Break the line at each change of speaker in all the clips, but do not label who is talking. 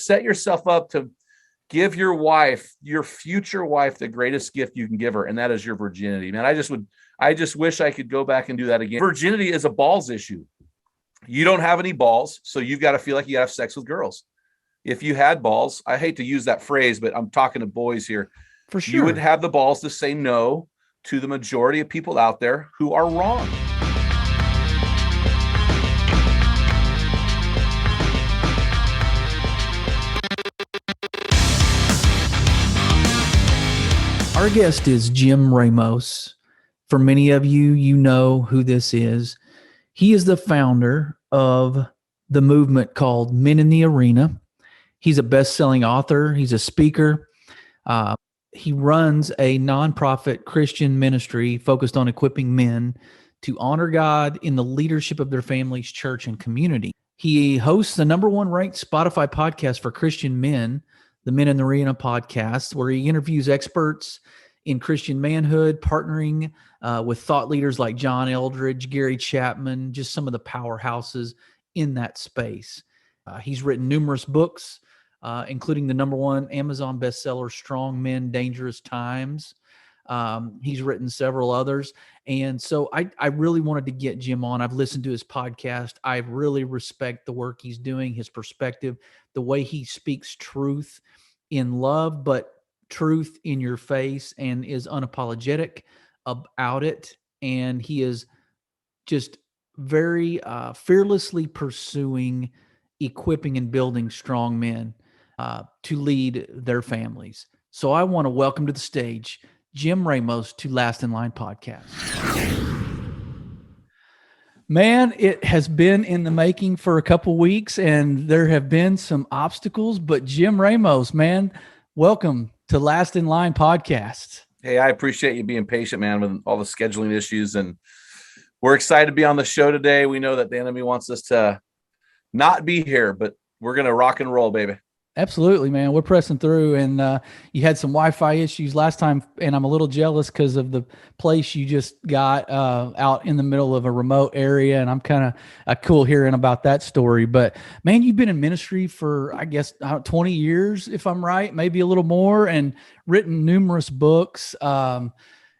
Set yourself up to give your wife, your future wife, the greatest gift you can give her, and that is your virginity. Man, I just wish I could go back and do that again. Virginity is a balls issue. You don't have any balls, so you've got to feel like you have sex with girls. If you had balls, I hate to use that phrase, but I'm talking to boys here.
For sure.
You would have the balls to say no to the majority of people out there who are wrong.
Our guest is Jim Ramos. For many of you, you know who this is. He is the founder of the movement called Men in the Arena. He's a best-selling author. He's a speaker. He runs a nonprofit Christian ministry focused on equipping men to honor God in the leadership of their families, church, and community. He hosts the #1 ranked Spotify podcast for Christian men, the Men in the Arena podcast, where he interviews experts in Christian manhood, partnering with thought leaders like John Eldredge, Gary Chapman, just some of the powerhouses in that space. He's written numerous books, including the #1 Amazon bestseller, Strong Men, Dangerous Times. He's written several others. And so I really wanted to get Jim on. I've listened to his podcast. I really respect the work he's doing, his perspective, the way he speaks truth in love, but truth in your face, and is unapologetic about it. And he is just very fearlessly pursuing equipping and building strong men to lead their families. So I want to welcome to the stage Jim Ramos to Last in Line podcast. Man, it has been in the making for a couple weeks, and there have been some obstacles, but Jim Ramos, man, welcome to Last in Line podcast.
Hey, I appreciate you being patient, man, with all the scheduling issues, and we're excited to be on the show today. We know that the enemy wants us to not be here, but we're going to rock and roll, baby.
Absolutely, man. We're pressing through, and you had some Wi-Fi issues last time, and I'm a little jealous because of the place you just got out in the middle of a remote area, and I'm kind of cool hearing about that story. But, man, you've been in ministry for, I guess, 20 years, if I'm right, maybe a little more, and written numerous books.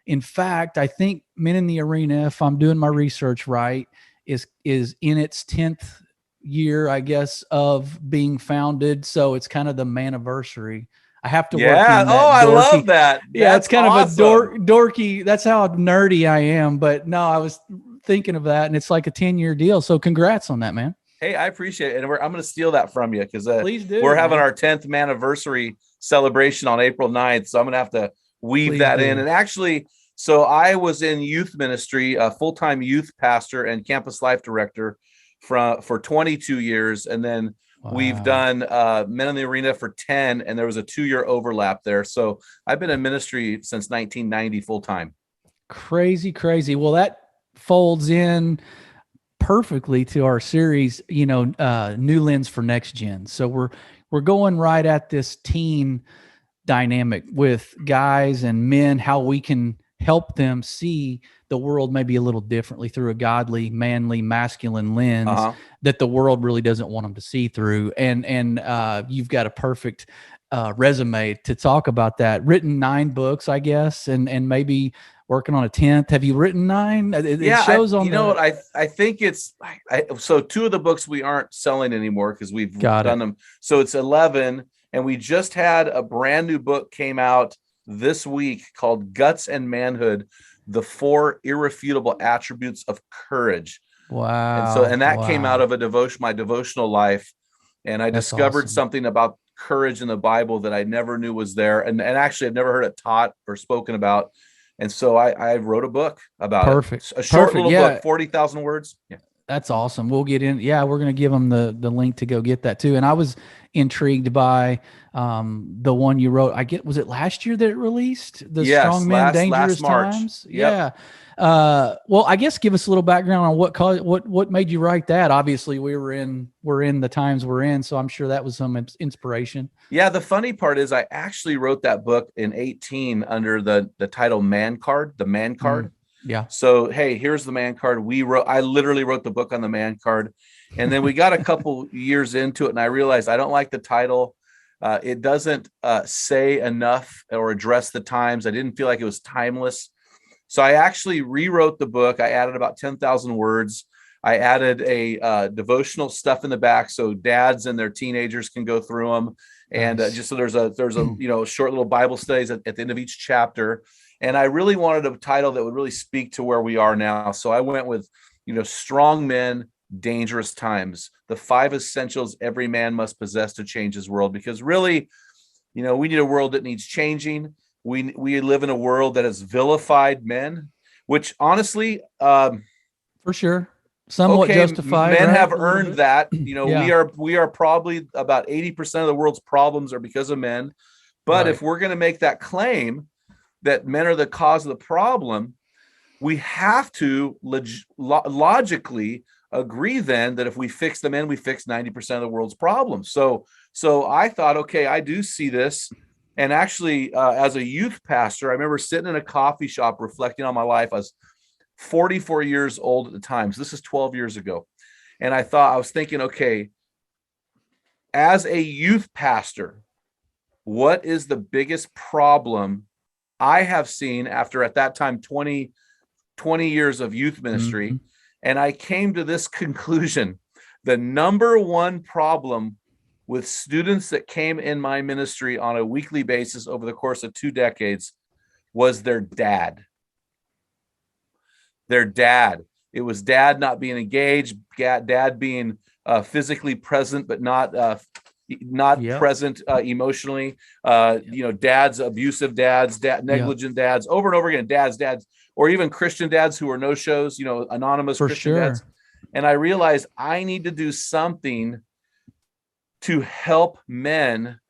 In fact, I think Men in the Arena, if I'm doing my research right, is in its 10th year, I guess, of being founded. So it's kind of the maniversary. I have to work in that.
I love that.
Yeah, it's kind awesome. Of a dorky. That's how nerdy I am. But no, I was thinking of that, and it's like a 10-year deal. So congrats on that, man.
Hey, I appreciate it. And I'm going to steal that from you because
please do.
We're having our 10th anniversary celebration on April 9th. So I'm going to have to weave that in. And actually, so I was in youth ministry, a full-time youth pastor and campus life director for 22 years. And then we've done Men in the Arena for 10, and there was a 2-year overlap there. So I've been in ministry since 1990 full-time.
Crazy. Well, that folds in perfectly to our series, New Lens for Next Gen. So we're going right at this teen dynamic with guys and men, how we can help them see the world maybe a little differently through a godly, manly, masculine lens that the world really doesn't want them to see through. And you've got a perfect resume to talk about that. Written 9 books, I guess, and maybe working on a 10th. Have you written 9? It shows on.
I think it's so 2 of the books we aren't selling anymore because we've done them. So it's 11, and we just had a brand new book came out this week called Guts and Manhood: The 4 Irrefutable Attributes of Courage.
Wow.
And that came out of my devotional life. And I discovered something about courage in the Bible that I never knew was there. And actually I've never heard it taught or spoken about. And so I wrote a book about it. A short little book, 40,000 words. Yeah.
That's awesome. We'll get in. Yeah, we're going to give them the link to go get that too. And I was intrigued by the one you wrote. Was it last year that it released? Strong Men, Dangerous Times.
Yep.
Yeah. Well, I guess give us a little background on what made you write that. Obviously, we're in the times we're in, so I'm sure that was some inspiration.
Yeah. The funny part is I actually wrote that book in 2018 under the title Man Card, the Man Card.
Yeah.
So, hey, here's the man card. I literally wrote the book on the man card. And then we got a couple years into it, and I realized I don't like the title. It doesn't say enough or address the times. I didn't feel like it was timeless. So I actually rewrote the book. I added about 10,000 words. I added a devotional stuff in the back so dads and their teenagers can go through them. And
Nice.
just so there's a short little Bible studies at the end of each chapter. And I really wanted a title that would really speak to where we are now. So I went with, strong men, dangerous times, the 5 essentials every man must possess to change his world. Because really, we need a world that needs changing. We live in a world that has vilified men, which honestly,
for sure, somewhat justified.
Men
right?
have earned that.
Yeah.
We are probably about 80% of the world's problems are because of men. But
Right.
if we're going to make that claim that men are the cause of the problem, we have to logically agree then that if we fix the men, we fix 90% of the world's problems. So I thought, okay, I do see this. And actually, as a youth pastor, I remember sitting in a coffee shop reflecting on my life. I was 44 years old at the time. So this is 12 years ago. And I was thinking, okay, as a youth pastor, what is the biggest problem I have seen after, at that time, 20 years of youth ministry?
Mm-hmm.
And I came to this conclusion. The number one problem with students that came in my ministry on a weekly basis over the course of 2 decades was their dad. Their dad. It was dad not being engaged, dad being physically present, but not present emotionally. Dads, abusive dads, negligent dads, over and over again, dads, or even Christian dads who are no-shows, anonymous
For
Christian
sure.
dads. And I realized I need to do something to help men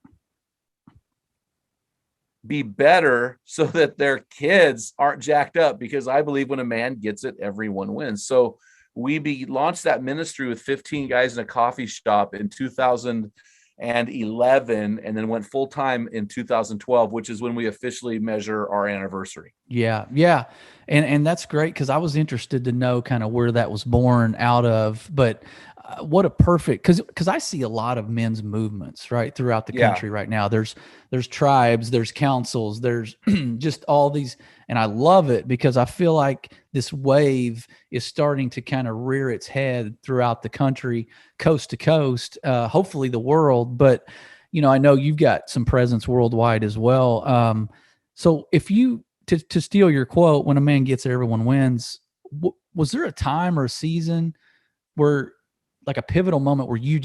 be better so that their kids aren't jacked up, because I believe when a man gets it, everyone wins. So we launched that ministry with 15 guys in a coffee shop in 2011, and then went full time in 2012, which is when we officially measure our anniversary.
Yeah. Yeah. And that's great, because I was interested to know kind of where that was born out of. But what a perfect, because I see a lot of men's movements right throughout the country right now. There's tribes, there's councils, there's just all these, and I love it because I feel like this wave is starting to kind of rear its head throughout the country, coast to coast, hopefully the world. But I know you've got some presence worldwide as well. So if you to steal your quote, when a man gets it, everyone wins. Was there a time or a season where, like a pivotal moment where you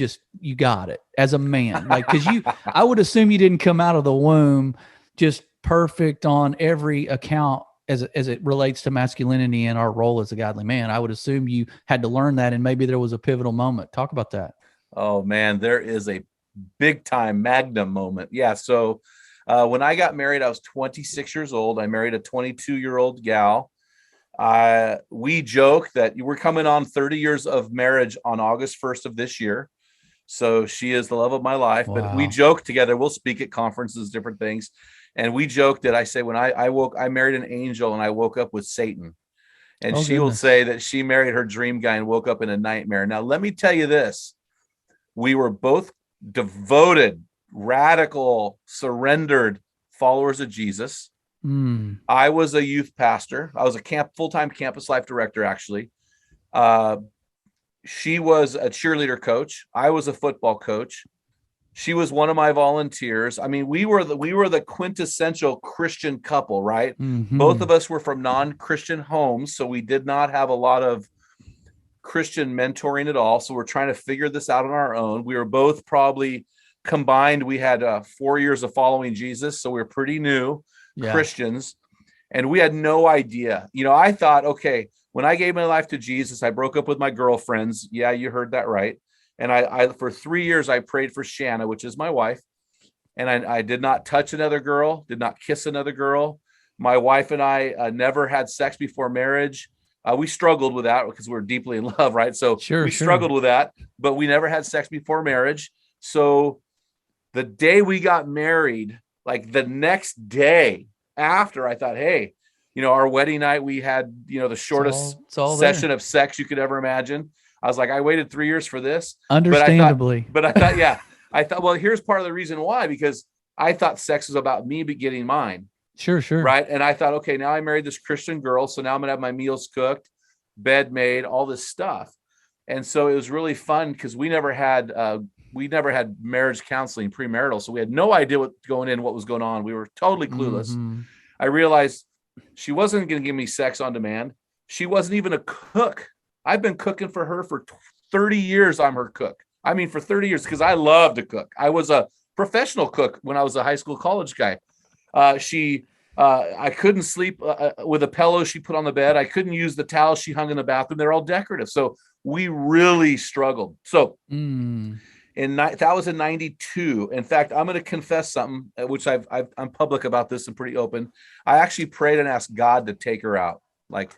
got it as a man? Like, cause I would assume you didn't come out of the womb just perfect on every account as it relates to masculinity and our role as a godly man. I would assume you had to learn that, and maybe there was a pivotal moment. Talk about that.
Oh man, there is a big time magnum moment. Yeah. So when I got married, I was 26 years old. I married a 22-year-old gal. We joke that we're coming on 30 years of marriage on August 1st of this year. So she is the love of my life.
Wow.
But we joke together. We'll speak at conferences, different things. And we joke that I say, when I married an angel and I woke up with Satan. And she will say that she married her dream guy and woke up in a nightmare. Now, let me tell you this. We were both devoted, radical, surrendered followers of Jesus. I was a youth pastor. I was a full-time campus life director, actually. She was a cheerleader coach. I was a football coach. She was one of my volunteers. I mean, we were the quintessential Christian couple, right?
Mm-hmm.
Both of us were from non-Christian homes, so we did not have a lot of Christian mentoring at all. So we're trying to figure this out on our own. We were both probably combined. We had 4 years of following Jesus, so we were pretty new Christians, and we had no idea. I thought, okay, when I gave my life to Jesus, I broke up with my girlfriends. Yeah, you heard that right. And I for 3 years, I prayed for Shanna, which is my wife. And I did not touch another girl, did not kiss another girl. My wife and I never had sex before marriage. We struggled with that because we were deeply in love, right? So we struggled with that, but we never had sex before marriage. So the day we got married, like the next day after, I thought, hey, our wedding night, we had, the shortest
it's all
session
there.
of sex you could ever imagine. I was like, I waited 3 years for this.
Understandably.
But I thought, yeah, well, here's part of the reason why, because I thought sex was about me getting mine.
Sure.
Right. And I thought, okay, now I married this Christian girl. So now I'm going to have my meals cooked, bed made, all this stuff. And so it was really fun because we never had marriage counseling premarital. So we had no idea what was going on. We were totally clueless.
Mm-hmm.
I realized she wasn't going to give me sex on demand. She wasn't even a cook. I've been cooking for her for 30 years. I'm her cook. I mean, for 30 years, because I love to cook. I was a professional cook when I was a high school college guy. I couldn't sleep with a pillow she put on the bed. I couldn't use the towels she hung in the bathroom. They're all decorative. So we really struggled. So that was in 92. In fact, I'm going to confess something, which I'm public about this and pretty open. I actually prayed and asked God to take her out. Like,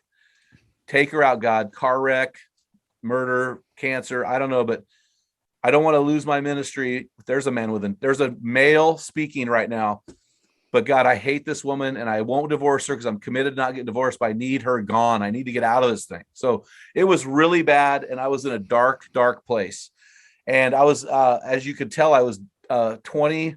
take her out, God. Car wreck, murder, cancer. I don't know, but I don't want to lose my ministry. There's a male speaking right now. But God, I hate this woman and I won't divorce her because I'm committed to not getting divorced, but I need her gone. I need to get out of this thing. So it was really bad. And I was in a dark, dark place. And I was, as you could tell, I was 28.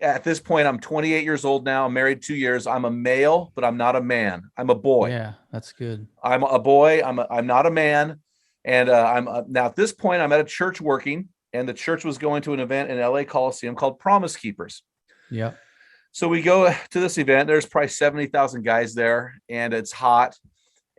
At this point, I'm 28 years old now. I'm married 2 years. I'm a male, but I'm not a man. I'm a boy.
Yeah, that's good.
I'm a boy. I'm not a man. And now at this point, I'm at a church working, and the church was going to an event in LA Coliseum called Promise Keepers.
Yeah.
So we go to this event. There's probably 70,000 guys there, and it's hot,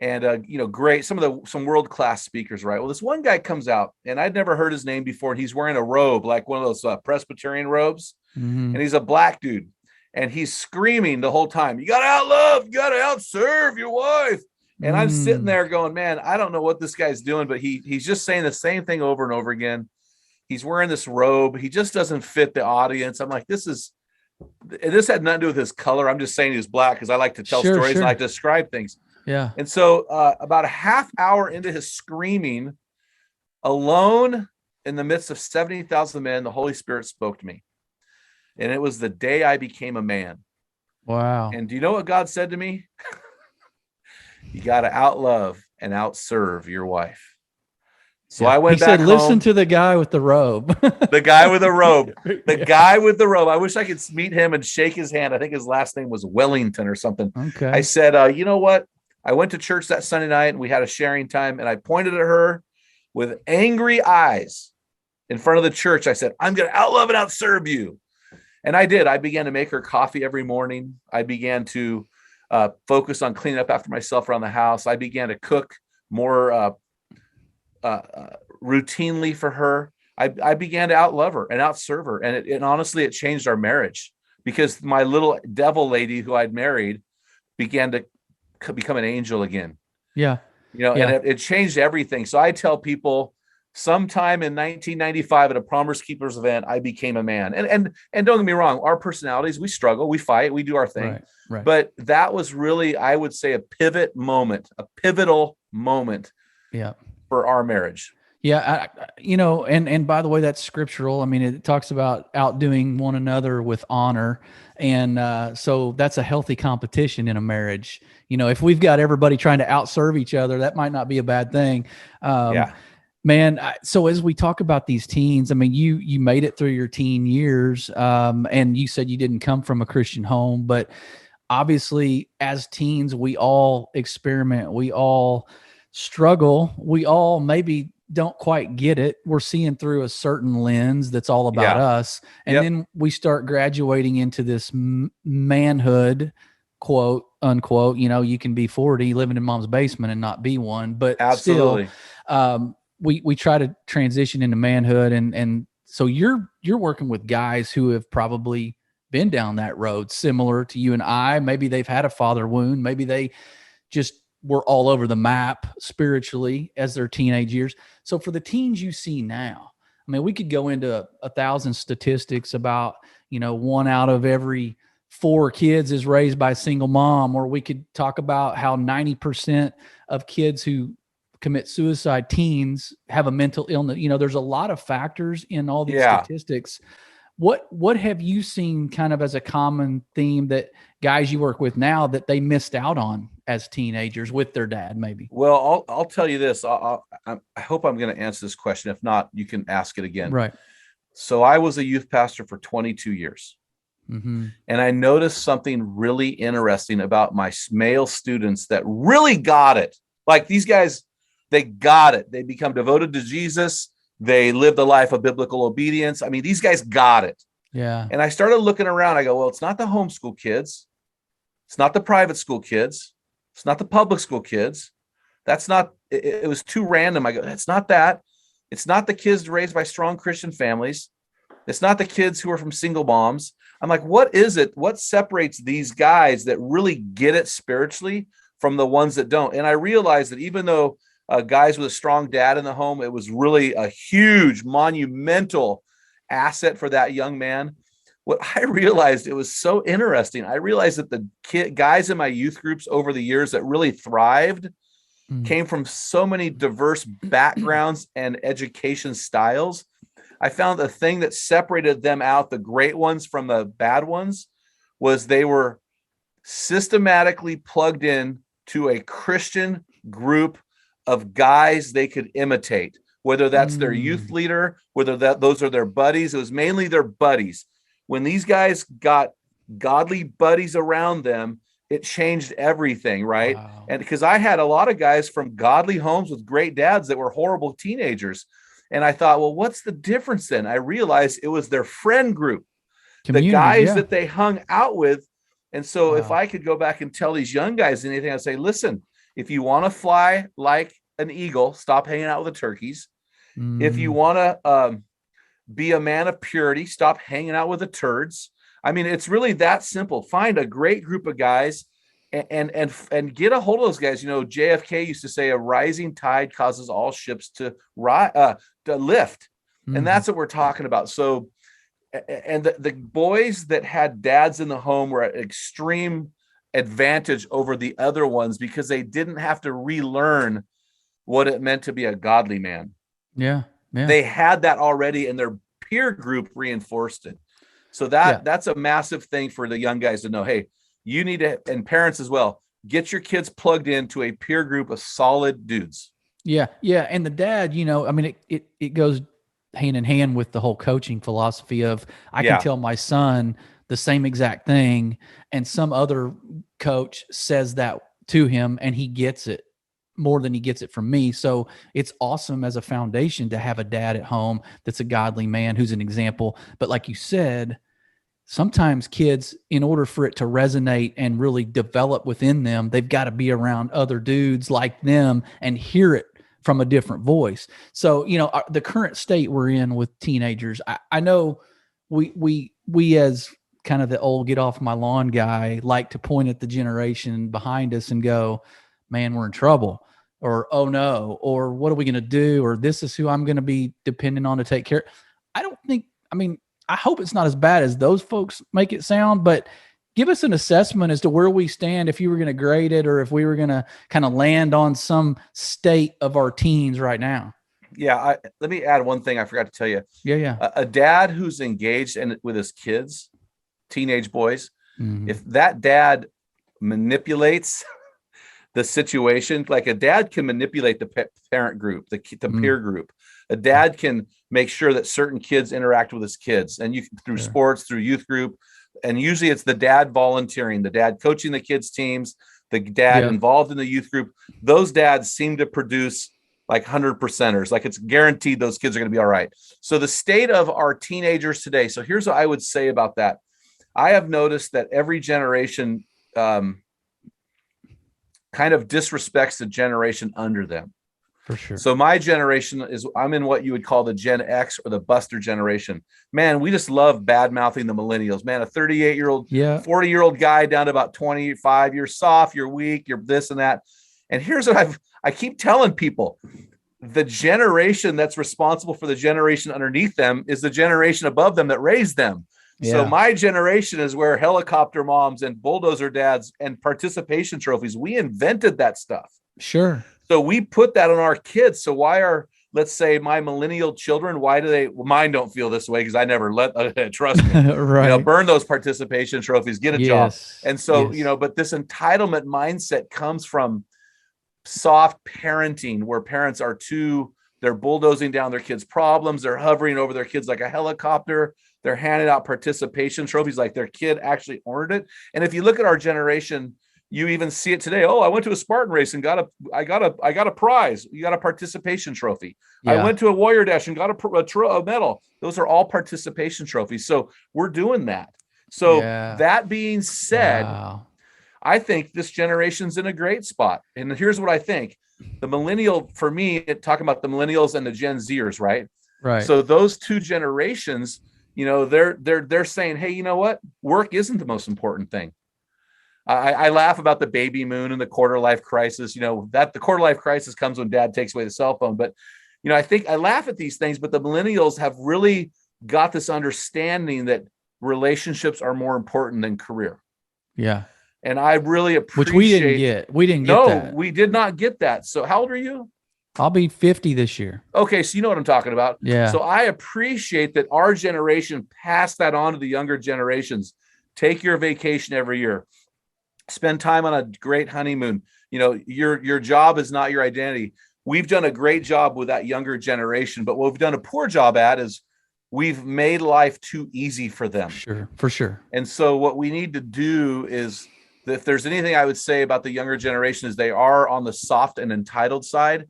and great. Some world-class speakers, right? Well, this one guy comes out, and I'd never heard his name before, and he's wearing a robe, like one of those Presbyterian robes, and he's a black dude, and he's screaming the whole time, "You got to outlove, you got to outserve your wife." And I'm sitting there going, man, I don't know what this guy's doing, but he's just saying the same thing over and over again. He's wearing this robe. He just doesn't fit the audience. I'm like, this had nothing to do with his color. I'm just saying he was black because I like to tell stories. I like to describe things.
Yeah.
And so about a half hour into his screaming, alone in the midst of 70,000 men, the Holy Spirit spoke to me. And it was the day I became a man.
Wow.
And do you know what God said to me? You got to outlove and outserve your wife. So I went back home.
He said, listen to the guy with the robe.
The guy with the robe. The guy with the robe. I wish I could meet him and shake his hand. I think his last name was Wellington or something.
Okay.
I said, you know what? I went to church that Sunday night and we had a sharing time, and I pointed at her with angry eyes in front of the church. I said, I'm going to outlove and outserve you. And I did. I began to make her coffee every morning. I began to focus on cleaning up after myself around the house. I began to cook more routinely for her. I began to outlove her and outserve her. And honestly, it changed our marriage, because my little devil lady who I'd married began to become an angel again.
Yeah.
And it changed everything. So I tell people, sometime in 1995 at a Promise Keepers event, I became a man. And don't get me wrong, our personalities, we struggle, we fight, we do our thing.
Right.
But that was really, I would say, a pivotal moment.
Yeah.
For our marriage.
Yeah. And by the way, that's scriptural. I mean, it talks about outdoing one another with honor. And so that's a healthy competition in a marriage. If we've got everybody trying to outserve each other, that might not be a bad thing. Man, so as we talk about these teens, I mean, you made it through your teen years, and you said you didn't come from a Christian home, but obviously as teens, we all experiment, we all struggle, we all maybe don't quite get it. We're seeing through a certain lens that's all about us. And then we start graduating into this manhood, quote unquote. You can be 40 living in mom's basement and not be one, but
absolutely.
Still, we try to transition into manhood. And so you're working with guys who have probably been down that road, similar to you and I. Maybe they've had a father wound. Maybe they just were all over the map spiritually as their teenage years. So for the teens you see now, I mean, we could go into 1,000 statistics about, 1 out of every 4 kids is raised by a single mom, or we could talk about how 90% of kids who commit suicide, teens, have a mental illness. There's a lot of factors in all these statistics, What have you seen kind of as a common theme that guys you work with now that they missed out on as teenagers with their dad, maybe?
Well, I'll tell you this. I hope I'm going to answer this question. If not, you can ask it again.
Right.
So I was a youth pastor for 22 years.
Mm-hmm.
And I noticed something really interesting about my male students that really got it. Like these guys, they got it. They become devoted to Jesus. They lived a life of biblical obedience. I mean, these guys got it.
Yeah.
And I started looking around. I go, well, it's not the homeschool kids. It's not the private school kids. It's not the public school kids. That's not, it was too random. I go, it's not that. It's not the kids raised by strong Christian families. It's not the kids who are from single moms. I'm like, what is it? What separates these guys that really get it spiritually from the ones that don't? And I realized that even though guys with a strong dad in the home, it was really a huge, monumental asset for that young man. What I realized, it was so interesting. I realized that the guys in my youth groups over the years that really thrived came from so many diverse backgrounds and education styles. I found the thing that separated them out, the great ones from the bad ones, was they were systematically plugged in to a Christian group of guys they could imitate, whether that's their youth leader, whether those are their buddies. It was mainly their buddies. When these guys got godly buddies around them, it changed everything, right? Wow. And because I had a lot of guys from godly homes with great dads that were horrible teenagers. And I thought, well, what's the difference then? I realized it was their friend group, the guys that they hung out with. And so if I could go back and tell these young guys anything, I'd say, listen, if you want to fly like an eagle, stop hanging out with the turkeys. If you want to be a man of purity, stop hanging out with the turds. I mean, it's really that simple. Find a great group of guys and get a hold of those guys. You know, JFK used to say a rising tide causes all ships to lift. And that's what we're talking about. So, and the boys that had dads in the home were at extreme advantage over the other ones because they didn't have to relearn what it meant to be a godly man.
Yeah.
They had that already, and their peer group reinforced it. So that's a massive thing for the young guys to know. Hey, you need to, and parents as well, get your kids plugged into a peer group of solid dudes.
Yeah. And the dad, you know, I mean, it goes hand in hand with the whole coaching philosophy of I can tell my son the same exact thing, and some other coach says that to him and he gets it more than he gets it from me. So it's awesome as a foundation to have a dad at home that's a godly man who's an example. But like you said, sometimes kids, in order for it to resonate and really develop within them, they've got to be around other dudes like them and hear it from a different voice. So, you know, the current state we're in with teenagers, I know we as kind of the old get off my lawn guy like to point at the generation behind us and go, man, we're in trouble, or, oh no, or what are we going to do? Or this is who I'm going to be depending on to take care. I hope it's not as bad as those folks make it sound, but give us an assessment as to where we stand if you were going to grade it, or if we were going to kind of land on some state of our teens right now.
Yeah. Let me add one thing I forgot to tell you.
Yeah.
A dad who's engaged with his kids, teenage boys, if that dad manipulates the situation, like a dad can manipulate the parent group, the peer group. A dad can make sure that certain kids interact with his kids, and you through sports, through youth group. And usually it's the dad volunteering, the dad coaching the kids teams, the dad involved in the youth group. Those dads seem to produce like 100%ers. Like it's guaranteed those kids are going to be all right. So the state of our teenagers today. So here's what I would say about that. I have noticed that every generation kind of disrespects the generation under them.
For sure.
So my generation I'm in what you would call the Gen X or the Buster generation. Man, we just love bad mouthing the millennials. Man, a 38-year-old, 40-year-old guy down to about 25. You're soft, you're weak, you're this and that. And here's what I keep telling people. The generation that's responsible for the generation underneath them is the generation above them that raised them. Yeah. So my generation is where helicopter moms and bulldozer dads and participation trophies, we invented that stuff.
Sure.
So we put that on our kids. So why are let's say my millennial children, why do they, well, mine don't feel this way because I never let, trust me,
Right.
burn those participation trophies, get a job.
Yes.
And so,
Yes.
but this entitlement mindset comes from soft parenting where parents are they're bulldozing down their kids' problems. They're hovering over their kids like a helicopter. They're handing out participation trophies like their kid actually earned it. And if you look at our generation, you even see it today. Oh, I went to a Spartan race and I got a prize. You got a participation trophy.
Yeah.
I went to a Warrior Dash and got a medal. Those are all participation trophies. So we're doing that. So that being said,
wow.
I think this generation's in a great spot. And here's what I think. The millennial, for me, talking about the millennials and the Gen Zers, right?
Right.
So those two generations, they're saying, hey, you know what? Work isn't the most important thing. I laugh about the baby moon and the quarter life crisis, that the quarter life crisis comes when dad takes away the cell phone. But, I laugh at these things, but the millennials have really got this understanding that relationships are more important than career.
Yeah.
And I really appreciate.
Which we didn't get. We didn't get that.
No, we did not get that. So how old are you?
I'll be 50 this year.
Okay, so you know what I'm talking about.
Yeah.
So I appreciate that our generation passed that on to the younger generations. Take your vacation every year. Spend time on a great honeymoon. Your job is not your identity. We've done a great job with that younger generation, but what we've done a poor job at is we've made life too easy for them.
Sure, for sure.
And so what we need to do is, if there's anything I would say about the younger generation, is they are on the soft and entitled side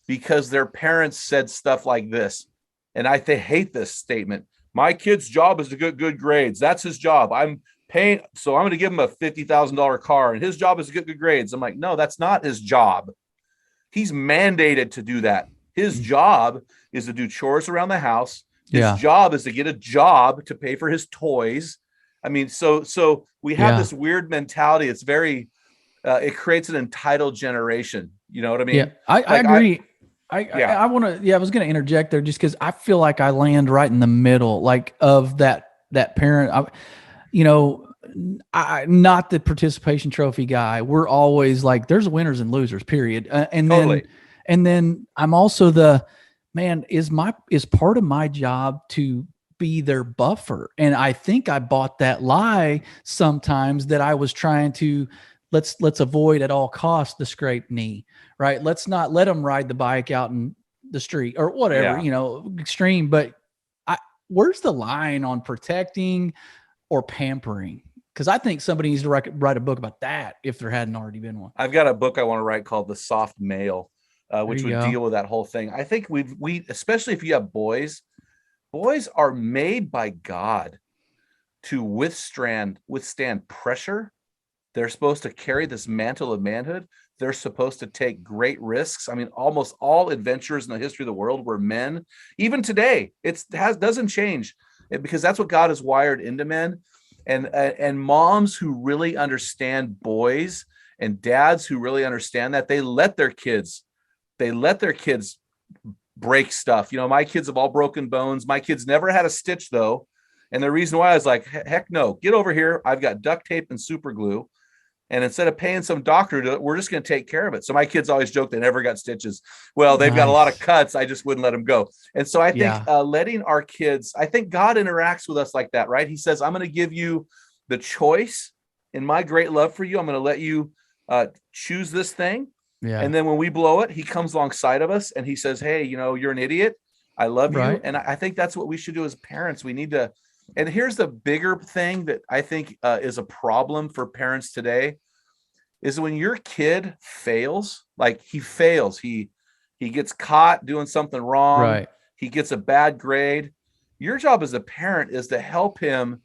because their parents said stuff like this. And they hate this statement. My kid's job is to get good grades. That's his job. I'm paying. So I'm going to give him a $50,000 car and his job is to get good grades. I'm like, no, that's not his job. He's mandated to do that. His job is to do chores around the house. His job is to get a job to pay for his toys. I mean, so we have this weird mentality. It's very, it creates an entitled generation. You know what I mean?
Yeah, I agree. I want to, I was going to interject there just because I feel like I land right in the middle, like of that parent, not the participation trophy guy. We're always like, there's winners and losers, period. And then I'm also is part of my job to be their buffer. And I think I bought that lie sometimes that I was trying to, let's avoid at all costs the scraped knee, right? Let's not let them ride the bike out in the street or whatever, extreme. But where's the line on protecting or pampering? Because I think somebody needs to write a book about that if there hadn't already been one.
I've got a book I want to write called The Soft Male, which would deal with that whole thing. I think we especially if you have boys are made by God to withstand pressure. They're supposed to carry this mantle of manhood. They're supposed to take great risks. I mean, almost all adventurers in the history of the world were men. Even today, doesn't change because that's what God has wired into men. And moms who really understand boys and dads who really understand that, they let their kids break stuff. My kids have all broken bones. My kids never had a stitch though. And the reason why I was like, heck no, get over here. I've got duct tape and super glue. And instead of paying some doctor to do it, we're just going to take care of it. So my kids always joke they never got stitches. Well, they've got a lot of cuts. I just wouldn't let them go. And so I think letting our kids, I think God interacts with us like that, right? He says, I'm going to give you the choice in my great love for you. I'm going to let you choose this thing. Yeah. And then when we blow it, he comes alongside of us and he says, hey, you're an idiot. I love you. And I think that's what we should do as parents. We need to. And here's the bigger thing that I think is a problem for parents today is when your kid fails, like he fails, he gets caught doing something wrong. Right. He gets a bad grade. Your job as a parent is to help him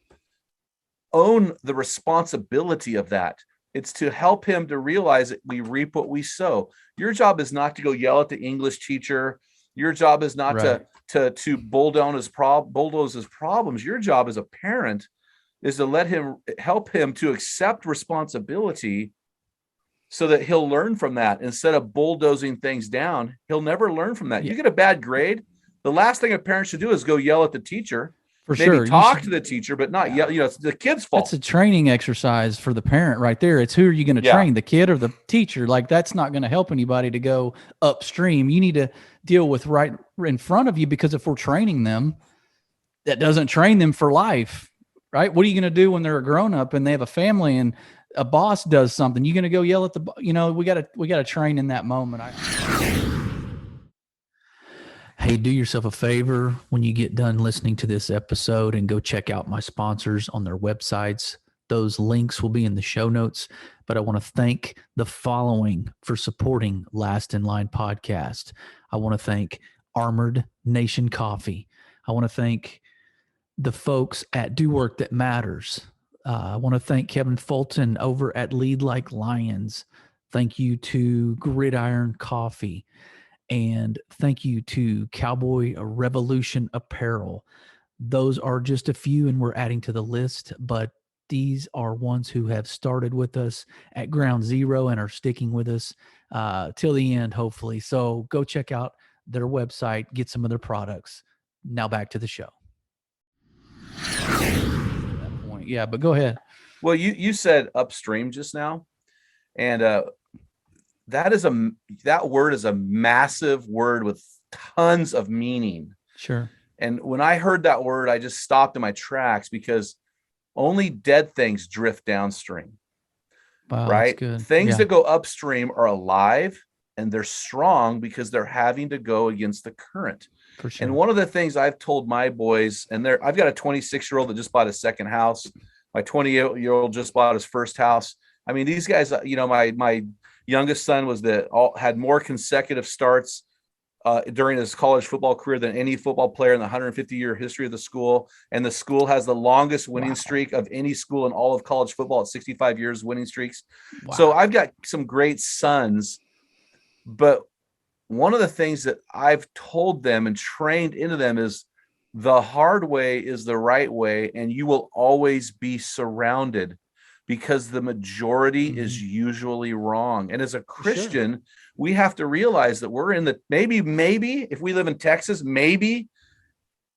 own the responsibility of that. It's to help him to realize that we reap what we sow. Your job is not to go yell at the English teacher. Your job is not to bulldoze his problems. Your job as a parent is to help him to accept responsibility so that he'll learn from that. Instead of bulldozing things down, he'll never learn from that. You get a bad grade, the last thing a parent should do is go yell at the teacher.
For
maybe
sure.
talk to the teacher, but not yell. It's the kid's fault.
That's a training exercise for the parent right there. It's who are you going to train, the kid or the teacher? Like that's not going to help anybody to go upstream. You need to deal with right in front of you, because if we're training them, that doesn't train them for life, right? What are you going to do when they're a grown up and they have a family and a boss does something? You're going to go yell at we got to train in that moment. Hey, do yourself a favor when you get done listening to this episode and go check out my sponsors on their websites. Those links will be in the show notes. But I want to thank the following for supporting Last in Line podcast. I want to thank Armored Nation Coffee. I want to thank the folks at Do Work That Matters. I want to thank Kevin Fulton over at Lead Like Lions. Thank you to Gridiron Coffee. And thank you to Cowboy Revolution Apparel. Those are just a few, and we're adding to the list, but these are ones who have started with us at ground zero and are sticking with us till the end, hopefully. So go check out their website, get some of their products. Now back to the show. Yeah, but go ahead.
Well, you said upstream just now, and that word is a massive word with tons of meaning.
Sure.
And when I heard that word, I just stopped in my tracks, because only dead things drift downstream.
Wow,
right?
That's good.
Things that go upstream are alive and they're strong because they're having to go against the current.
For sure.
And one of the things I've told my boys, and I've got a 26-year-old that just bought his second house. My 28-year-old just bought his first house. I mean, these guys, my youngest son had more consecutive starts during his college football career than any football player in the 150-year history of the school. And the school has the longest winning streak of any school in all of college football at 65 years winning streaks. Wow. So I've got some great sons, but one of the things that I've told them and trained into them is the hard way is the right way, and you will always be surrounded, because the majority is usually wrong. And as a Christian, we have to realize that we're in the maybe if we live in Texas, maybe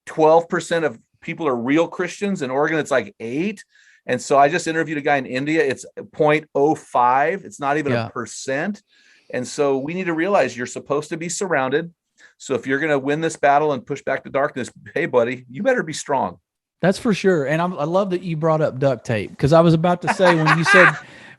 12% of people are real Christians. In Oregon, it's like 8%. And so I just interviewed a guy in India. It's 0.05. It's not even a percent. And so we need to realize you're supposed to be surrounded. So if you're going to win this battle and push back the darkness, hey, buddy, you better be strong.
That's for sure. And I love that you brought up duct tape, because I was about to say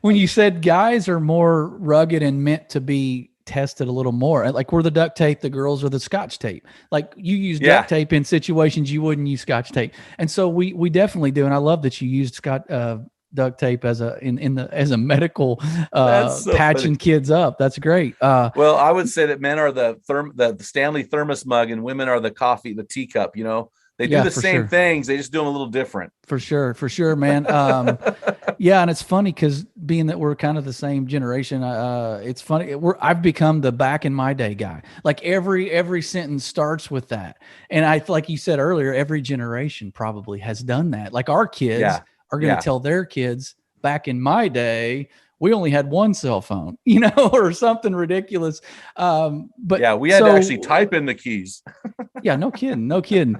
when you said guys are more rugged and meant to be tested a little more, like we're the duct tape, the girls are the Scotch tape. Like you use duct tape in situations you wouldn't use Scotch tape. And so we definitely do. And I love that you used duct tape as a medical patching kids up. That's great.
Well, I would say that men are the Stanley thermos mug and women are the teacup, They do the same things. They just do them a little different.
For sure, man. Yeah. And it's funny because being that we're kind of the same generation, it's funny. I've become the back in my day guy. Like every sentence starts with that. And like you said earlier, every generation probably has done that. Like our kids are going to tell their kids, back in my day, we only had one cell phone, or something ridiculous. But
we had to actually type in the keys.
Yeah, no kidding.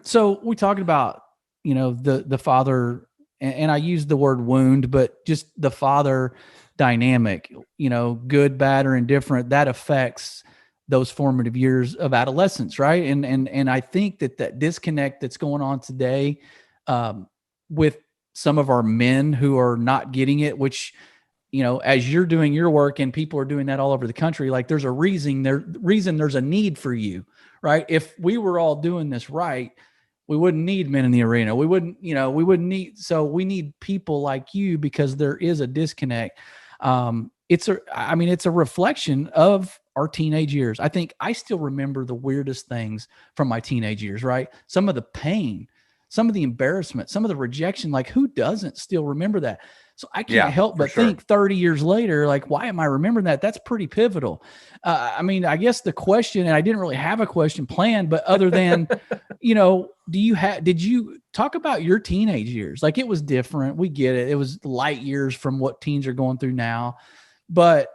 So we talked about, the father, and I used the word wound, but just the father dynamic, good, bad, or indifferent, that affects those formative years of adolescence. Right. And I think that disconnect that's going on today, with some of our men who are not getting it, which, as you're doing your work and people are doing that all over the country, like there's a reason there's a need for you, right? If we were all doing this right, we wouldn't need men in the arena. We wouldn't need, so we need people like you, because there is a disconnect. It's a reflection of our teenage years. I think I still remember the weirdest things from my teenage years, right? Some of the pain, some of the embarrassment, some of the rejection, like who doesn't still remember that? So I can't help but think 30 years later, like, why am I remembering that? That's pretty pivotal. I guess the question, and I didn't really have a question planned, but other than, did you talk about your teenage years? Like it was different. We get it. It was light years from what teens are going through now, but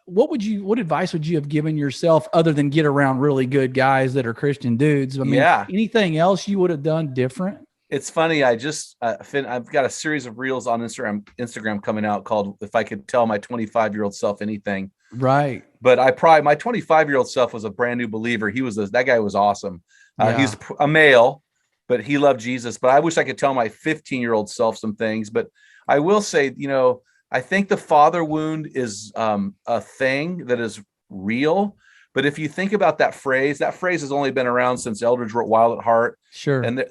what advice would you have given yourself other than get around really good guys that are Christian dudes? I mean, anything else you would have done different?
It's funny. I just, I've got a series of reels on Instagram coming out called "If I Could Tell My 25-Year-Old Self Anything."
Right.
But my 25-year-old self was a brand new believer. That guy was awesome. He's a male, but he loved Jesus. But I wish I could tell my 15-year-old self some things. But I will say, I think the father wound is a thing that is real. But if you think about that phrase has only been around since Eldridge wrote Wild at Heart.
Sure.
And,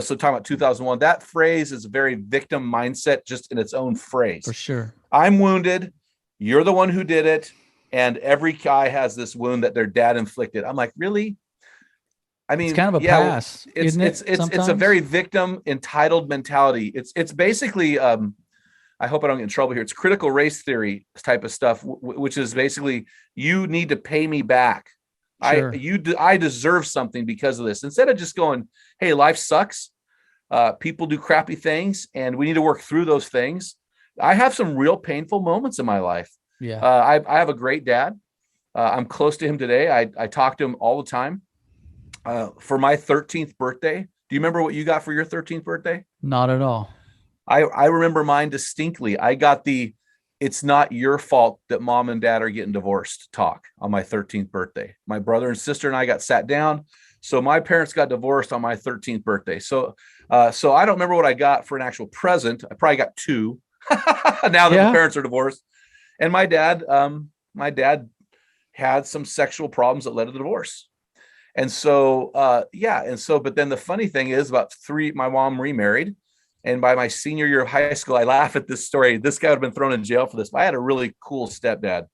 so talking about 2001, that phrase is a very victim mindset just in its own phrase.
For sure.
I'm wounded. You're the one who did it. And every guy has this wound that their dad inflicted. I'm like, really? I mean,
it's kind of a pass.
It's a very victim entitled mentality. It's basically, I hope I don't get in trouble here. It's critical race theory type of stuff, which is basically, you need to pay me back. Sure. I deserve something because of this. Instead of just going, hey, life sucks. People do crappy things and we need to work through those things. I have some real painful moments in my life.
Yeah.
I have a great dad. I'm close to him today. I talk to him all the time. For my 13th birthday, do you remember what you got for your 13th birthday?
Not at all.
I remember mine distinctly. I got "It's not your fault that mom and dad are getting divorced" talk on my 13th birthday. My brother and sister and I got sat down. So my parents got divorced on my 13th birthday. So I don't remember what I got for an actual present. I probably got two now that my parents are divorced. And my dad had some sexual problems that led to the divorce. And so, but then the funny thing is my mom remarried. And by my senior year of high school, I laugh at this story. This guy would have been thrown in jail for this. I had a really cool stepdad.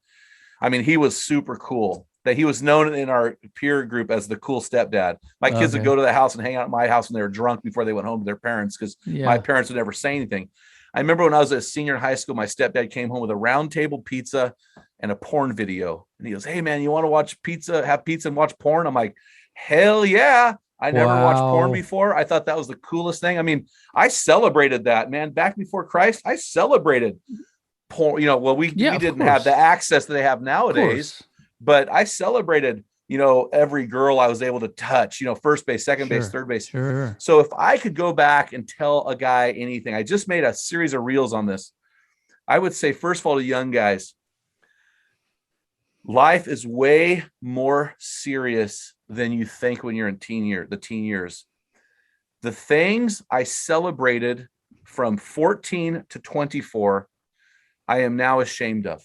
I mean, he was super cool. That he was known in our peer group as the cool stepdad. My kids would go to the house and hang out at my house when they were drunk before they went home to their parents, because my parents would never say anything. I remember when I was a senior in high school, my stepdad came home with a round table pizza and a porn video. And he goes, "Hey man, you want to have pizza and watch porn?" I'm like, "Hell yeah." I never watched porn before. I thought that was the coolest thing. I mean, I celebrated that, man. Back before Christ, I celebrated porn. We didn't have the access that they have nowadays, but I celebrated, every girl I was able to touch, first base, second base, third base.
Sure.
So if I could go back and tell a guy anything, I just made a series of reels on this. I would say, first of all, to young guys, life is way more serious than you think when you're in the teen years. The things I celebrated from 14 to 24, I am now ashamed of.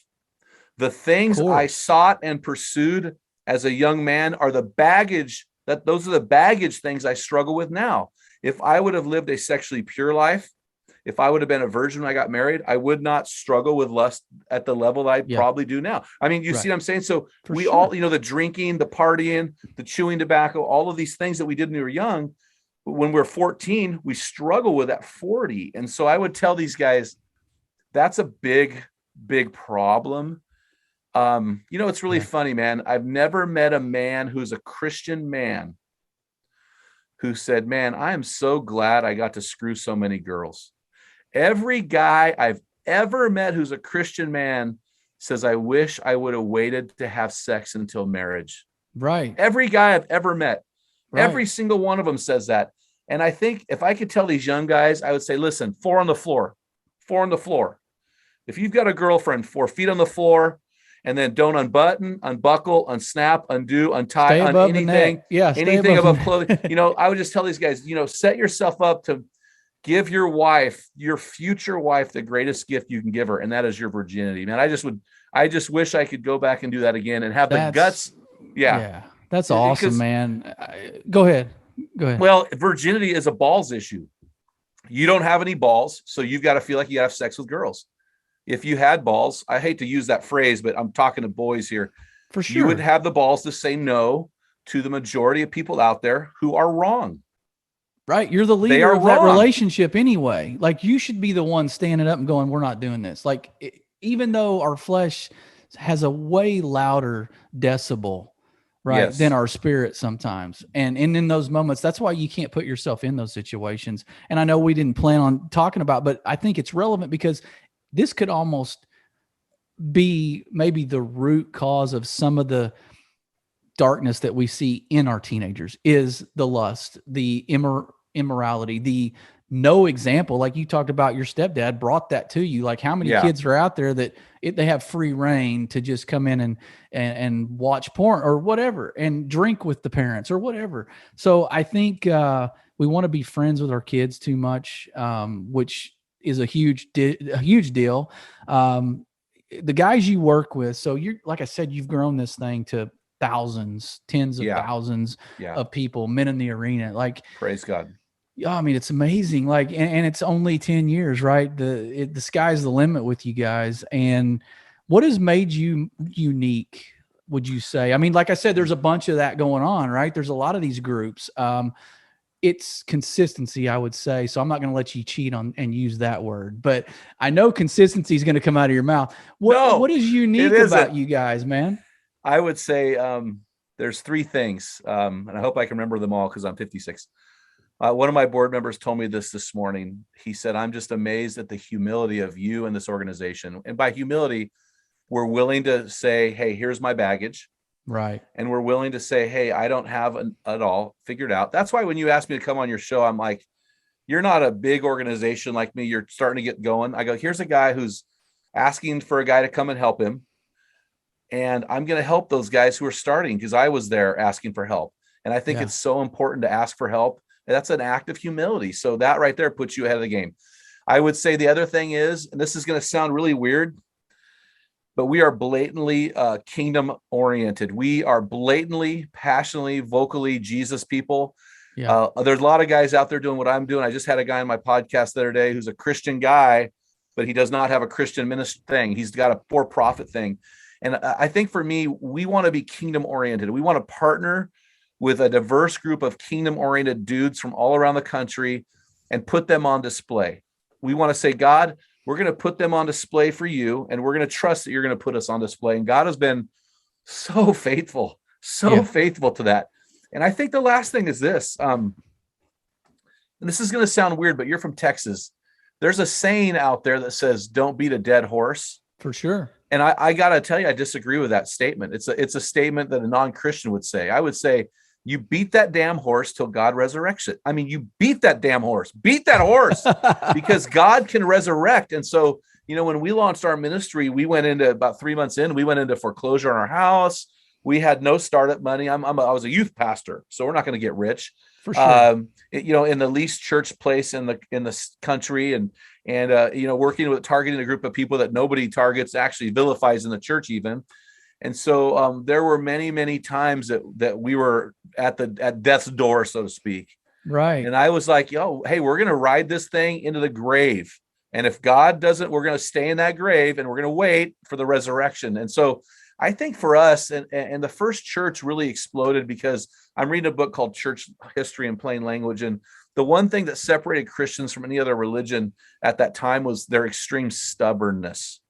The things I sought and pursued as a young man are those are the baggage things I struggle with now. If I would have lived a sexually pure life, if I would have been a virgin when I got married, I would not struggle with lust at the level that I probably do now. I mean, you see what I'm saying? So all, the drinking, the partying, the chewing tobacco, all of these things that we did when we were young, when we're 14, we struggle with at 40. And so I would tell these guys, that's a big, big problem. It's really funny, man. I've never met a man who's a Christian man who said, "Man, I am so glad I got to screw so many girls." Every guy I've ever met who's a Christian man says, "I wish I would have waited to have sex until marriage."
Right.
Every guy I've ever met, every single one of them says that. And I think if I could tell these young guys, I would say, listen, 4 on the floor. If you've got a girlfriend, 4 feet on the floor, and then don't unbutton, unbuckle, unsnap, undo, untie, on anything, anything above clothing. I would just tell these guys, set yourself up to give your future wife, the greatest gift you can give her, and that is your virginity, man. I just wish I could go back and do that again and have the guts. Yeah.
That's awesome, man. Go ahead.
Well, virginity is a balls issue. You don't have any balls, so you've got to feel like you have sex with girls. If you had balls, I hate to use that phrase, but I'm talking to boys here.
For sure.
You would have the balls to say no to the majority of people out there who are wrong.
Right. You're the leader of that relationship anyway. Like, you should be the one standing up and going, "We're not doing this." Like, even though our flesh has a way louder decibel, right, than our spirit sometimes. And in those moments, that's why you can't put yourself in those situations. And I know we didn't plan on talking about, but I think it's relevant because this could almost be maybe the root cause of some of the darkness that we see in our teenagers is the lust, the immorality, the no example. Like you talked about, your stepdad brought that to you. Like how many kids are out there that they have free reign to just come in and watch porn or whatever and drink with the parents or whatever. So I think we want to be friends with our kids too much, which is a huge deal. The guys you work with, so you're, like I said, you've grown this thing to thousands, tens of thousands of people, men in the arena. Like,
praise God.
Yeah, I mean, it's amazing. Like, and it's only 10 years, right? The sky's the limit with you guys. And what has made you unique, would you say? I mean, like I said, there's a bunch of that going on, right? There's a lot of these groups. It's consistency, I would say. So I'm not going to let you cheat on and use that word, but I know consistency is going to come out of your mouth. What is unique about you guys, man?
I would say there's three things, and I hope I can remember them all because I'm 56. One of my board members told me this morning. He said, I'm just amazed at the humility of you and this organization. And by humility, we're willing to say, hey, here's my baggage.
Right.
And we're willing to say, hey, I don't have it all figured out. That's why when you asked me to come on your show, I'm like, you're not a big organization like me. You're starting to get going. I go, here's a guy who's asking for a guy to come and help him. And I'm going to help those guys who are starting because I was there asking for help. And I think it's so important to ask for help. And that's an act of humility. So that right there puts you ahead of the game. I would say the other thing is, and this is going to sound really weird, but we are blatantly kingdom oriented. We are blatantly, passionately, vocally Jesus people. Yeah. There's a lot of guys out there doing what I'm doing. I just had a guy on my podcast the other day who's a Christian guy, but he does not have a Christian ministry thing. He's got a for-profit thing. And I think for me, we want to be kingdom oriented. We want to partner with a diverse group of kingdom oriented dudes from all around the country and put them on display. We want to say, God, we're going to put them on display for you. And we're going to trust that you're going to put us on display. And God has been so faithful to that. And I think the last thing is this, and this is going to sound weird, but you're from Texas. There's a saying out there that says, don't beat a dead horse.
For sure.
And I got to tell you, I disagree with that statement. It's a statement that a non-Christian would say. I would say, you beat that damn horse till God resurrects it. I mean, you beat that damn horse, beat that horse because God can resurrect. And so, when we launched our ministry, we went into about 3 months in, we went into foreclosure on our house. We had no startup money. I was a youth pastor, so we're not going to get rich. For sure. In the least church place in the country and working with targeting a group of people that nobody targets, actually vilifies in the church even. And so there were many, many times that we were at death's door, so to speak.
Right.
And I was like, hey, we're going to ride this thing into the grave. And if God doesn't, we're going to stay in that grave and we're going to wait for the resurrection. And so I think for us, and the first church really exploded because I'm reading a book called Church History in Plain Language. And the one thing that separated Christians from any other religion at that time was their extreme stubbornness.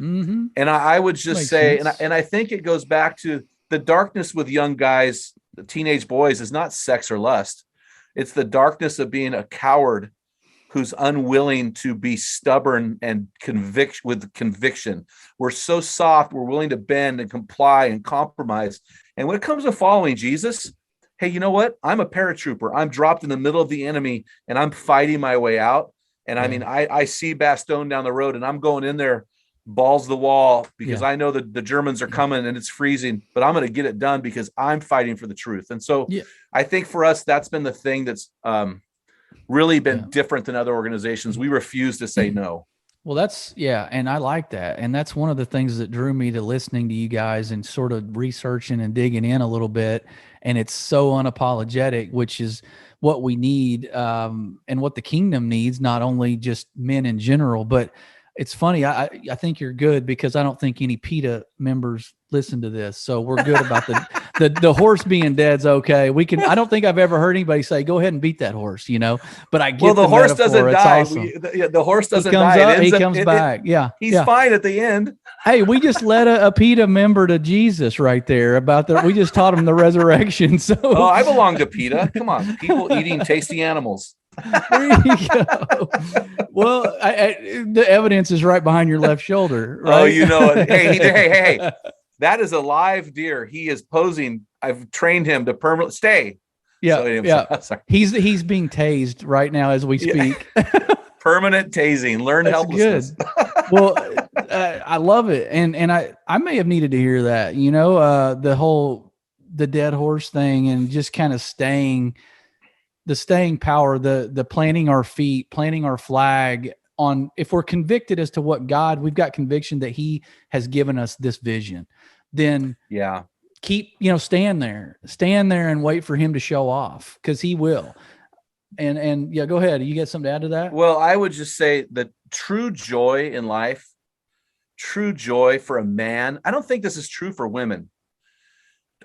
Mm-hmm. And I would just say, and I think it goes back to the darkness with young guys, the teenage boys, is not sex or lust. It's the darkness of being a coward who's unwilling to be stubborn and with conviction. We're so soft, we're willing to bend and comply and compromise. And when it comes to following Jesus, hey, you know what? I'm a paratrooper. I'm dropped in the middle of the enemy and I'm fighting my way out. And I mean, I see Bastogne down the road and I'm going in there balls to the wall because I know that the Germans are coming and it's freezing, but I'm going to get it done because I'm fighting for the truth. And so I think for us, that's been the thing that's really been different than other organizations. We refuse to say no.
Well, and I like that. And that's one of the things that drew me to listening to you guys and sort of researching and digging in a little bit. And it's so unapologetic, which is what we need and what the kingdom needs, not only just men in general, but it's funny. I think you're good because I don't think any PETA members listen to this. So we're good about the horse being dead's okay. I don't think I've ever heard anybody say, go ahead and beat that horse, but I get
the horse
metaphor.
doesn't
it's
die.
Awesome.
The horse doesn't
die.
He
comes back. He's
fine at the end.
Hey, we just led a PETA member to Jesus right there we just taught him the resurrection. So
I belong to PETA. Come on, people eating tasty animals.
There you go. Well, the evidence is right behind your left shoulder, right?
Oh, you know it. Hey. That is a live deer. He is posing. I've trained him to permanently stay.
Yeah,
So,
yeah.
sorry.
He's being tased right now as we speak.
Permanent tasing. Learned
That's
helplessness.
good. Well, I love it, and I may have needed to hear that. You know, the dead horse thing, and just kind of staying power, the planting our feet, planting our flag on. If we're convicted as to what God, we've got conviction that He has given us this vision, then stand there and wait for Him to show off, because He will. And yeah, go ahead. You got something to add to that?
Well, I would just say that true joy in life, true joy for a man. I don't think this is true for women.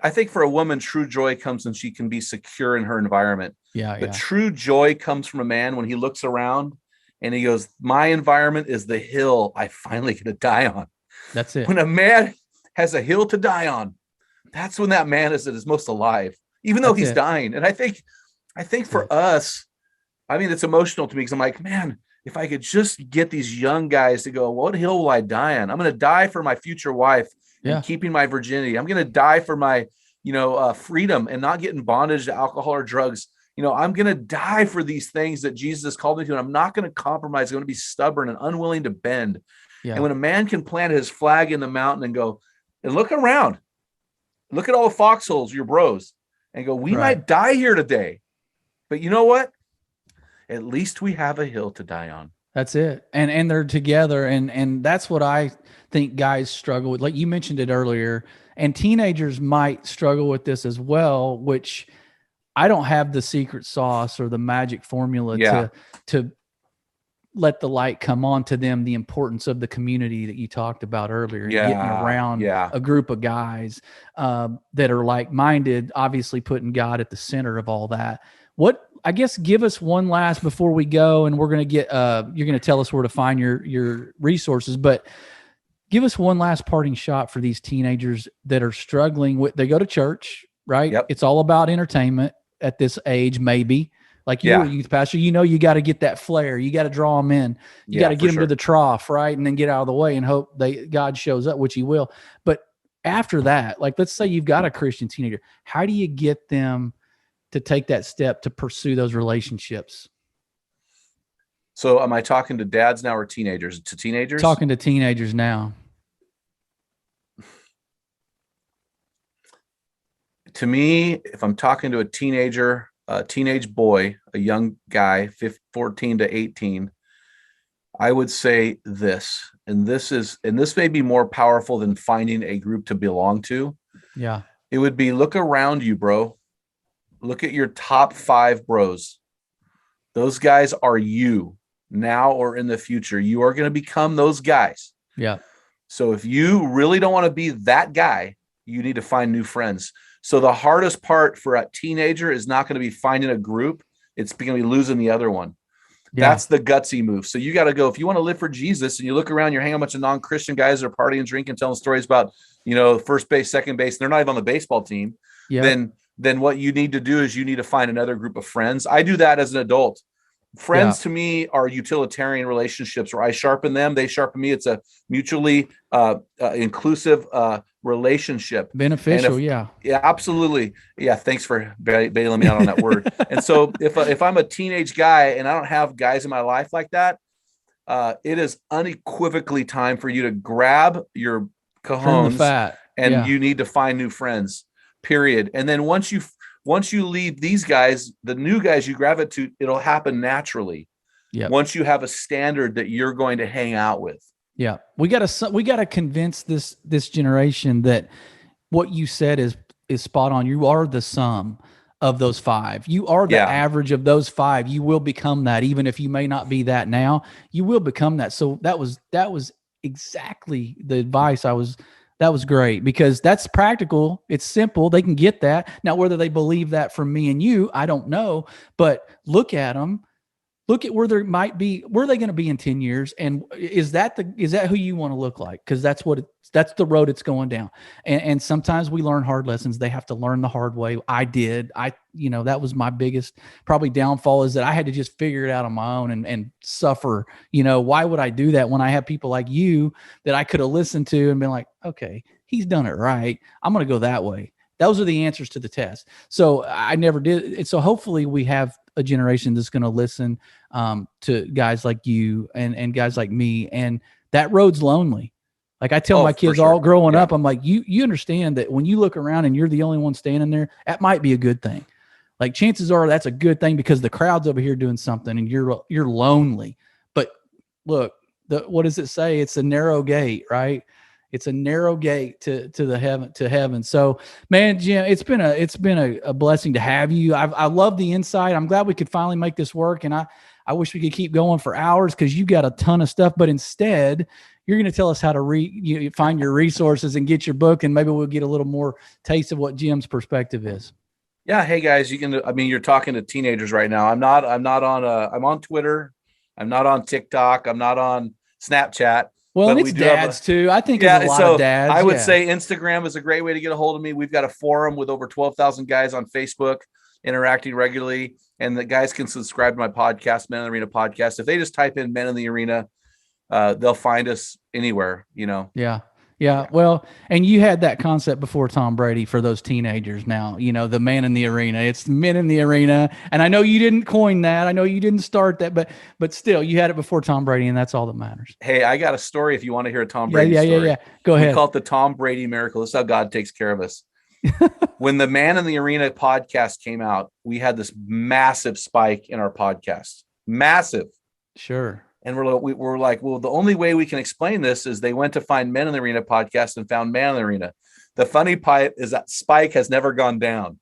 I think for a woman, true joy comes when she can be secure in her environment. But true joy comes from a man when he looks around and he goes, my environment is the hill I finally get to die on.
That's it.
When a man has a hill to die on, that's when that man is at his most alive, even though he's dying. And I think for us, I mean, it's emotional to me, because I'm like, man, if I could just get these young guys to go, what hill will I die on? I'm going to die for my future wife and keeping my virginity. I'm going to die for my, freedom and not getting bondage to alcohol or drugs. I'm going to die for these things that Jesus has called me to, and I'm not going to compromise. I'm going to be stubborn and unwilling to bend. Yeah. And when a man can plant his flag in the mountain and go, and look around, look at all the foxholes, your bros, and go, we might die here today, but you know what? At least we have a hill to die on.
That's it. And they're together. And that's what I think guys struggle with. Like you mentioned it earlier, and teenagers might struggle with this as well, which I don't have the secret sauce or the magic formula to let the light come on to them, the importance of the community that you talked about earlier, getting around a group of guys that are like-minded, obviously putting God at the center of all that. I guess give us one last before we go, and we're going to get, you're going to tell us where to find your resources, but give us one last parting shot for these teenagers that are struggling with, they go to church, right?
Yep.
It's all about entertainment at this age, maybe. Like you're a youth pastor, you got to get that flair. You got to draw them in. You got to get them to the trough, right? And then get out of the way and hope God shows up, which He will. But after that, like, let's say you've got a Christian teenager. How do you get them to take that step to pursue those relationships?
So am I talking to dads now or teenagers? To teenagers?
Talking to teenagers now.
To me, if I'm talking to a teenager, a teenage boy, a young guy, 14 to 18, I would say this, and this may be more powerful than finding a group to belong to.
Yeah.
It would be, look around you, bro. Look at your top 5 bros. Those guys are you now or in the future. You are going to become those guys.
Yeah. So
if you really don't want to be that guy, you need to find new friends. So the hardest part for a teenager is not going to be finding a group. It's going to be losing the other one. Yeah. That's the gutsy move. So you got to go, if you want to live for Jesus and you look around, you're hanging a bunch of non-Christian guys that are partying, drinking, telling stories about, first base, second base, and they're not even on the baseball team. Yeah. Then what you need to do is you need to find another group of friends. I do that as an adult. Friends to me are utilitarian relationships where I sharpen them, they sharpen me. It's a mutually inclusive relationship.
Beneficial,
Yeah, absolutely. Yeah, thanks for bailing me out on that word. And so if I'm a teenage guy and I don't have guys in my life like that, it is unequivocally time for you to grab your cojones and you need to find new friends. Period. And then once you leave these guys, the new guys you gravitate to, it'll happen naturally. Yeah. Once you have a standard that you're going to hang out with.
Yeah. We got to convince this generation that what you said is spot on. You are the sum of those 5. You are the average of those 5. You will become that. Even if you may not be that now, you will become that. So that was exactly the advice that was great, because that's practical. It's simple. They can get that. Now, whether they believe that from me and you, I don't know, but look at them. look at where there might be, where are they going to be in 10 years? And is that who you want to look like? Cause that's that's the road it's going down. And sometimes we learn hard lessons. They have to learn the hard way. I did. That was my biggest probably downfall, is that I had to just figure it out on my own and suffer. Why would I do that when I have people like you that I could have listened to and been like, okay, he's done it right. I'm going to go that way. Those are the answers to the test. So I never did. So hopefully we have a generation that's going to listen to guys like you and guys like me. And that road's lonely. Like I tell my kids all growing up, I'm like, you understand that when you look around and you're the only one standing there, that might be a good thing. Like chances are that's a good thing because the crowd's over here doing something and you're lonely. But look, what does it say? It's a narrow gate, right? It's a narrow gate to heaven. So, man, Jim, it's been a blessing to have you. I love the insight. I'm glad we could finally make this work, and I wish we could keep going for hours because you got a ton of stuff. But instead, you're going to tell us how to find your resources and get your book, and maybe we'll get a little more taste of what Jim's perspective is.
Yeah, hey guys, you're talking to teenagers right now. I'm on Twitter. I'm not on TikTok. I'm not on Snapchat.
Well, it's dads too. I think it's a lot of dads.
I would say Instagram is a great way to get a hold of me. We've got a forum with over 12,000 guys on Facebook interacting regularly, and the guys can subscribe to my podcast, Men in the Arena Podcast. If they just type in Men in the Arena, they'll find us anywhere,
Yeah. Well, and you had that concept before Tom Brady for those teenagers. Now, the Man in the Arena, it's Men in the Arena. And I know you didn't coin that. I know you didn't start that, but still you had it before Tom Brady, and that's all that matters.
Hey, I got a story if you want to hear a Tom Brady story.
Yeah. Go ahead.
We call it the Tom Brady Miracle. This is how God takes care of us. When the Man in the Arena podcast came out, we had this massive spike in our podcast. Massive.
Sure.
And we're like, well, the only way we can explain this is they went to find Men in the Arena podcast and found Man in the Arena. The funny part is that spike has never gone down.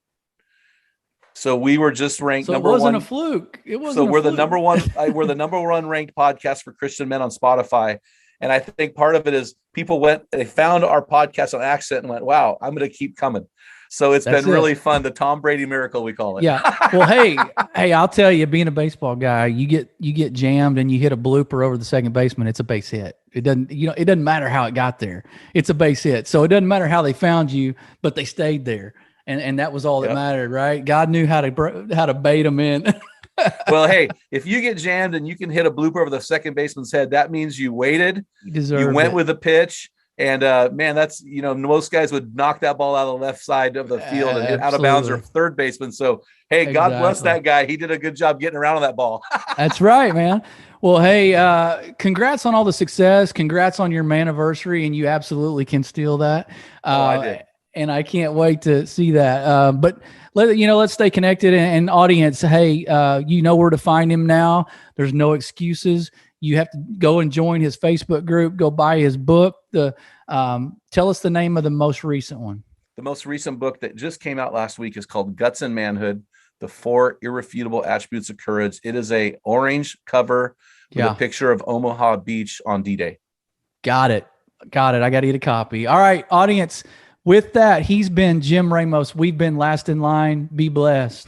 So we were just ranked number one.
So it wasn't a fluke.
We're the number one. We're the number one ranked podcast for Christian men on Spotify. And I think part of it is they found our podcast on accident and went, wow, I'm going to keep coming. So it's been really fun. The Tom Brady Miracle, we call it.
Yeah. Well, hey, I'll tell you, being a baseball guy, you get jammed and you hit a blooper over the second baseman. It's a base hit. It doesn't matter how it got there. It's a base hit. So it doesn't matter how they found you, but they stayed there. And that was all that mattered, right? God knew how to bait them in.
Well, hey, if you get jammed and you can hit a blooper over the second baseman's head, that means you waited. You went with the pitch. And man, that's, most guys would knock that ball out of the left side of the field and hit out of bounds or third baseman. So, hey, God bless that guy. He did a good job getting around on that ball.
That's right, man. Well, hey, congrats on all the success. Congrats on your manniversary. And you absolutely can steal that.
I did.
And I can't wait to see that. But let's stay connected. And audience, hey, you know where to find him now. There's no excuses. You have to go and join his Facebook group. Go buy his book. Tell us the name of the most recent one.
The most recent book that just came out last week is called Guts and Manhood: The 4 Irrefutable Attributes of Courage. It is a orange cover with a picture of Omaha Beach on D-Day.
Got it. I got to get a copy. All right, audience. With that, he's been Jim Ramos. We've been Last in Line. Be blessed.